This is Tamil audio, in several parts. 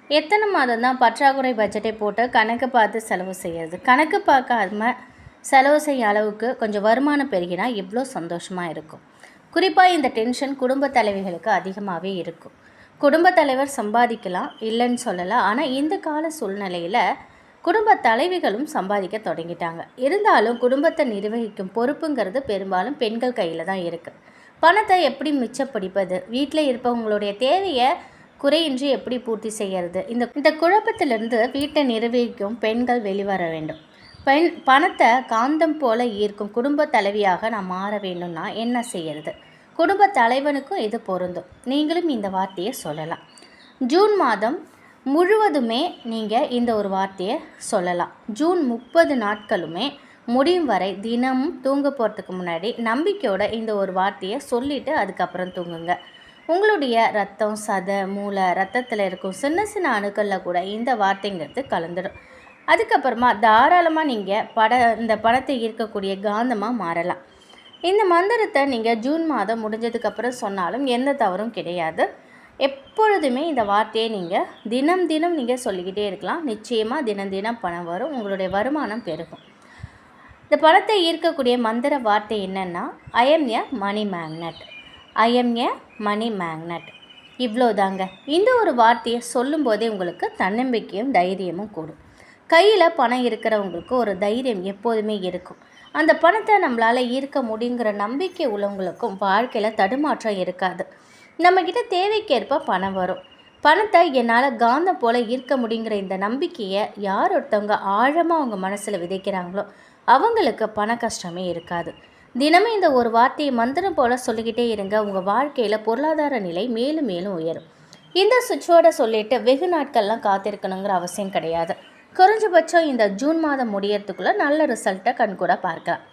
எத்தனை மாதம் தான் பற்றாக்குறை பட்ஜெட்டை போட்டு கணக்கு பார்த்து செலவு செய்கிறது? கணக்கு பார்க்காம செலவு செய்ய அளவுக்கு கொஞ்சம் வருமானம் பெருகினா எவ்வளோ சந்தோஷமாக இருக்கும். குறிப்பாக இந்த டென்ஷன் குடும்ப தலைவிகளுக்கு அதிகமாகவே இருக்கும். குடும்ப தலைவர் சம்பாதிக்கலாம், இல்லைன்னு சொல்லலை. ஆனால் இந்த கால சூழ்நிலையில் குடும்ப தலைவிகளும் சம்பாதிக்க தொடங்கிட்டாங்க. இருந்தாலும் குடும்பத்தை நிர்வகிக்கும் பொறுப்புங்கிறது பெரும்பாலும் பெண்கள் கையில் தான் இருக்குது. பணத்தை எப்படி மிச்சப்படுப்பது, வீட்டில் இருப்பவங்களுடைய தேவையை குறையின்றி எப்படி பூர்த்தி செய்கிறது, இந்த குழப்பத்திலிருந்து வீட்டை நிர்வகிக்கும் பெண்கள் வெளிவர வேண்டும். பணத்தை காந்தம் போல ஈர்க்கும் குடும்ப தலைவியாக நான் மாற வேண்டும்னா என்ன செய்யறது? குடும்ப தலைவனுக்கும் இது பொருந்தும். நீங்களும் இந்த வார்த்தையை சொல்லலாம். ஜூன் மாதம் முழுவதுமே நீங்கள் இந்த ஒரு வார்த்தையை சொல்லலாம். ஜூன் 30 நாட்களுமே முடியும் வரை தினமும் தூங்க போகிறதுக்கு முன்னாடி நம்பிக்கையோட இந்த ஒரு வார்த்தையை சொல்லிவிட்டு அதுக்கப்புறம் தூங்குங்க. உங்களுடைய ரத்தம், சதை, மூளை, ரத்தத்தில் இருக்கும் சின்ன சின்ன அணுக்களில் கூட இந்த வார்த்தைங்கிறது கலந்துடும். அதுக்கப்புறமா தாராளமாக நீங்கள் இந்த பணத்தை ஈர்க்கக்கூடிய காந்தமாக மாறலாம். இந்த மந்திரத்தை நீங்கள் ஜூன் மாதம் முடிஞ்சதுக்கப்புறம் சொன்னாலும் எந்த தவறும் கிடையாது. எப்பொழுதுமே இந்த வார்த்தையை நீங்கள் தினம் தினம் நீங்கள் சொல்லிக்கிட்டே இருக்கலாம். நிச்சயமாக தினம் தினம் பணம் வரும், உங்களுடைய வருமானம் பெருகும். இந்த பணத்தை ஈர்க்கக்கூடிய மந்திர வார்த்தை என்னென்னா, I am a money magnet, I am a money magnet. இவ்வளோதாங்க. இந்த ஒரு வார்த்தையை சொல்லும்போதே உங்களுக்கு தன்னம்பிக்கையும் தைரியமும் கூடும். கையில் பணம் இருக்கிறவங்களுக்கு ஒரு தைரியம் எப்போதுமே இருக்கும். அந்த பணத்தை நம்மளால் ஈர்க்க முடியுங்கிற நம்பிக்கை உள்ளவங்களுக்கும் வாழ்க்கையில் தடுமாற்றம் இருக்காது. நம்மக்கிட்ட தேவைக்கேற்ப பணம் வரும். பணத்தை என்னால் காந்தம் போல் ஈர்க்க முடியுங்கிற இந்த நம்பிக்கையை யார் ஒருத்தவங்க ஆழமாக அவங்க மனசில் விதைக்கிறாங்களோ அவங்களுக்கு பண கஷ்டமே இருக்காது. தினமும் இந்த ஒரு வார்த்தையை மந்திரம் போல் சொல்லிக்கிட்டே இருங்க. உங்கள் வாழ்க்கையில் பொருளாதார நிலை மேலும் மேலும் உயரும். இந்த சுவிட்சோட சொல்லிட்டு வெகு நாட்கள்லாம் காத்திருக்கணுங்கிற அவசியம் கிடையாது. குறைஞ்சபட்சம் இந்த ஜூன் மாதம் முடியறதுக்குள்ளே நல்ல ரிசல்ட்டை கண்கூட பார்க்கலாம்.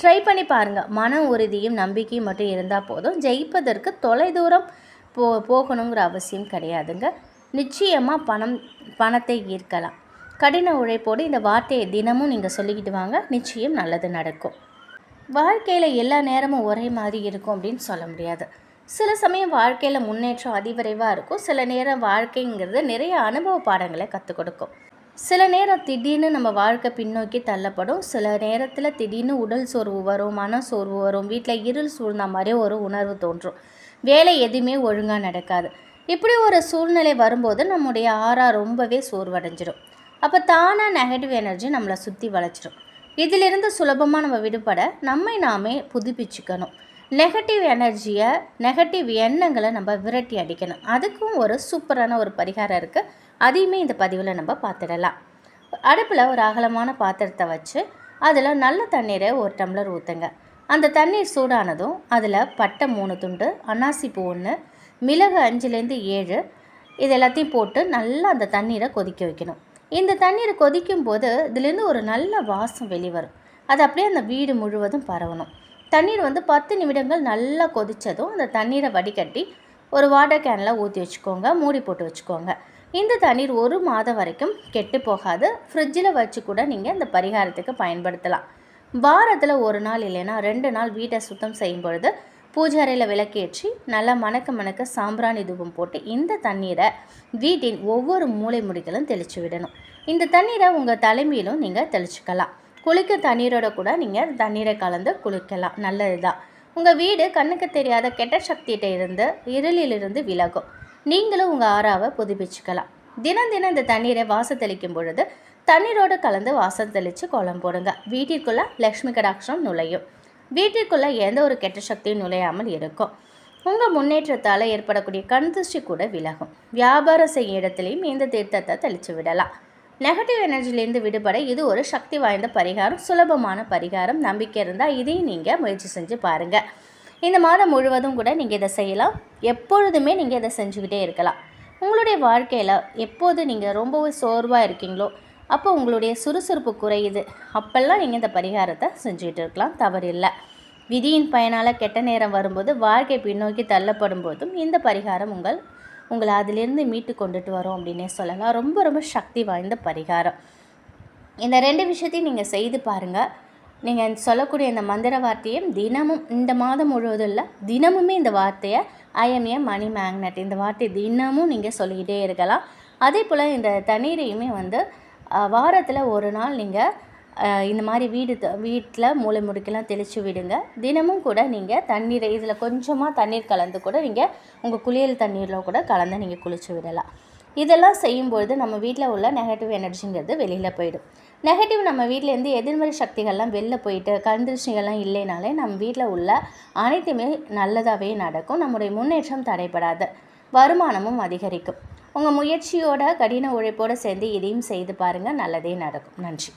ட்ரை பண்ணி பாருங்கள். மன உறுதியும் நம்பிக்கையும் மட்டும் இருந்தால் போதும். ஜெயிப்பதற்கு தொலைதூரம் போகணுங்கிற அவசியம் கிடையாதுங்க. நிச்சயமாக பணத்தை ஈர்க்கலாம். கடின உழைப்போடு இந்த வார்த்தையை தினமும் நீங்கள் சொல்லிக்கிட்டு வாங்க. நிச்சயம் நல்லது நடக்கும். வாழ்க்கையில் எல்லா நேரமும் ஒரே மாதிரி இருக்கும் அப்படின்னு சொல்ல முடியாது. சில சமயம் வாழ்க்கையில் முன்னேற்றம் அதிவிரைவாக இருக்கும். சில நேரம் வாழ்க்கைங்கிறது நிறைய அனுபவ பாடங்களை கற்றுக் கொடுக்கும். சில நேரம் திடீர்னு நம்ம வாழ்க்கை பின்னோக்கி தள்ளப்படும். சில நேரத்தில் திடீர்னு உடல் சோர்வு வரும், மன சோர்வு வரும், வீட்டில் இருள் சூழ்ந்த மாதிரி ஒரு உணர்வு தோன்றும். வேலை எதுவுமே ஒழுங்காக நடக்காது. இப்படி ஒரு சூழ்நிலை வரும்போது நம்முடைய ஆறா ரொம்பவே சோர்வடைஞ்சிடும். அப்போ தானாக நெகட்டிவ் எனர்ஜி நம்மளை சுற்றி வளைச்சிடும். இதிலிருந்து சுலபமாக நம்ம விடுபட நம்மை நாமே புதுப்பிச்சுக்கணும். நெகட்டிவ் எனர்ஜியை, நெகட்டிவ் எண்ணங்களை நம்ம விரட்டி அடிக்கணும். அதுக்கும் ஒரு சூப்பரான ஒரு பரிகாரம் இருக்குது. அதையுமே இந்த பதிவில் நம்ம பார்த்துடலாம். அடுப்பில் ஒரு அகலமான பாத்திரத்தை வச்சு அதில் நல்ல தண்ணீரை ஒரு டம்ளர் ஊற்றுங்க. அந்த தண்ணீர் சூடானதும் அதில் பட்டை 3 துண்டு, அன்னாசிப்பூ 1, மிளகு 5-7 இது எல்லாத்தையும் போட்டு நல்லா அந்த தண்ணீரை கொதிக்க வைக்கணும். இந்த தண்ணீரை கொதிக்கும் போது இதுலேருந்து ஒரு நல்ல வாசம் வெளிவரும். அது அப்படியே அந்த வீடு முழுவதும் பரவணும். தண்ணீர் 10 நிமிடங்கள் நல்லா கொதித்ததும் அந்த தண்ணீரை வடிகட்டி ஒரு வாட்டர் கேனில் ஊற்றி வச்சுக்கோங்க. மூடி போட்டு வச்சுக்கோங்க. இந்த தண்ணீர் 1 மாதம் வரைக்கும் கெட்டு போகாது. ஃப்ரிட்ஜில் வச்சு கூட நீங்கள் இந்த பரிகாரத்துக்கு பயன்படுத்தலாம். வாரத்தில் 1 நாள் இல்லைன்னா 2 நாள் வீட்டை சுத்தம் செய்யும் பொழுது பூஜை அறையில் விளக்கேற்றி நல்லா மணக்க சாம்பிராணி தூபம் போட்டு இந்த தண்ணீரை வீட்டின் ஒவ்வொரு மூலை முடிகளும் தெளித்து விடணும். இந்த தண்ணீரை உங்கள் தலைமையிலும் நீங்கள் தெளிச்சுக்கலாம். குளிக்க தண்ணீரோட கூட நீங்கள் தண்ணீரை கலந்து குளிக்கலாம். நல்லது தான். உங்கள் வீடு கண்ணுக்கு தெரியாத கெட்ட சக்திகிட்ட இருந்து இருளிலிருந்து விலகும். நீங்களும் உங்கள் ஆறாவை புதுப்பிச்சுக்கலாம். தினம் இந்த தண்ணீரை வாசம் தெளிக்கும் பொழுது தண்ணீரோடு கலந்து வாசம் தெளித்து கோலம் போடுங்க. வீட்டிற்குள்ளே லக்ஷ்மி கடாட்சம் நுழையும். வீட்டிற்குள்ளே எந்த ஒரு கெட்ட சக்தியும் நுழையாமல் இருக்கும். உங்கள் முன்னேற்றத்தால் ஏற்படக்கூடிய கண் திருஷ்டி கூட விலகும். வியாபாரம் செய்யும் இடத்துலையும் இந்த தீர்த்தத்தை தெளித்து விடலாம். நெகட்டிவ் எனர்ஜிலேருந்து விடுபட இது ஒரு சக்தி வாய்ந்த பரிகாரம், சுலபமான பரிகாரம். நம்பிக்கை இருந்தால் இதையும் நீங்கள் முயற்சி செஞ்சு பாருங்கள். இந்த மாதம் முழுவதும் கூட நீங்கள் இதை செய்யலாம். எப்பொழுதுமே நீங்கள் இதை செஞ்சுக்கிட்டே இருக்கலாம். உங்களுடைய வாழ்க்கையில் எப்போது நீங்கள் ரொம்பவே சோர்வாக இருக்கீங்களோ அப்போ உங்களுடைய சுறுசுறுப்பு குறையுது, அப்போல்லாம் நீங்கள் இந்த பரிகாரத்தை செஞ்சுக்கிட்டு இருக்கலாம். தவறில்லை. விதியின் பயனால் கெட்ட நேரம் வரும்போது, வாழ்க்கை பின்னோக்கி தள்ளப்படும் போதும் இந்த பரிகாரம் உங்களை அதிலிருந்து மீட்டு கொண்டுட்டு வரும் அப்படின்னே சொல்லலாம். ரொம்ப சக்தி வாய்ந்த பரிகாரம். இந்த 2 விஷயத்தையும் நீங்கள் செய்து பாருங்கள். நீங்கள் சொல்லக்கூடிய இந்த மந்திர வார்த்தையை தினமும், இந்த மாதம் முழுவதும் இல்லை, தினமுமே இந்த வார்த்தையை I M A money magnet, இந்த வார்த்தை தினமும் நீங்கள் சொல்லிக்கிட்டே இருக்கலாம். அதே போல் இந்த தண்ணீரையுமே வந்து வாரத்தில் ஒரு நாள் நீங்கள் இந்த மாதிரி வீட்டில் மூளை முடுக்கெல்லாம் தெளித்து விடுங்க. தினமும் கூட நீங்கள் தண்ணீரை இதில் கொஞ்சமாக தண்ணீர் கலந்து கூட நீங்கள் உங்கள் குளியல் தண்ணீரில் கூட கலந்து நீங்கள் குளித்து விடலாம். இதெல்லாம் செய்யும்பொழுது நம்ம வீட்டில் உள்ள நெகட்டிவ் எனர்ஜிங்கிறது வெளியில் போயிடும். நெகட்டிவ் நம்ம வீட்டிலேருந்து எதிர்மறை சக்திகள்லாம் வெளில போயிட்டு கண்திருஷ்டிகள்லாம் இல்லைனாலே நம்ம வீட்டில் உள்ள அனைத்துமே நல்லதாகவே நடக்கும். நம்முடைய முன்னேற்றம் தடைபடாது, வருமானமும் அதிகரிக்கும். உங்கள் முயற்சியோட கடின உழைப்போடு சேர்ந்து இதையும் செய்து பாருங்கள், நல்லதே நடக்கும். நன்றி.